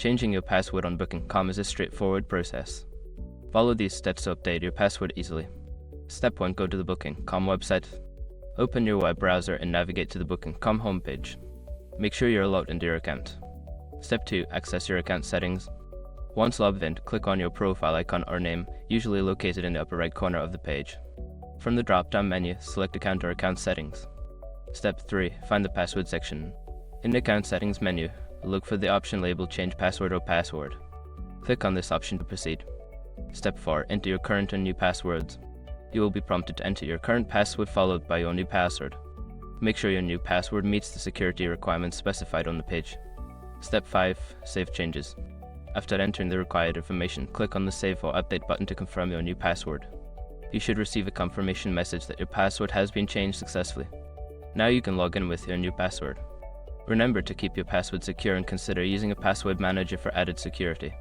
Changing your password on Booking.com is a straightforward process. Follow these steps to update your password easily. Step 1. Go to the Booking.com website. Open your web browser and navigate to the Booking.com homepage. Make sure you're logged into your account. Step 2. Access your account settings. Once logged in, click on your profile icon or name, usually located in the upper right corner of the page. From the drop-down menu, select Account or Account Settings. Step 3. Find the Password section. In the Account Settings menu, look for the option labeled Change Password or Password. Click on this option to proceed. Step 4. Enter your current and new passwords. You will be prompted to enter your current password followed by your new password. Make sure your new password meets the security requirements specified on the page. Step 5. Save changes. After entering the required information, click on the Save or Update button to confirm your new password. You should receive a confirmation message that your password has been changed successfully. Now you can log in with your new password. Remember to keep your password secure and consider using a password manager for added security.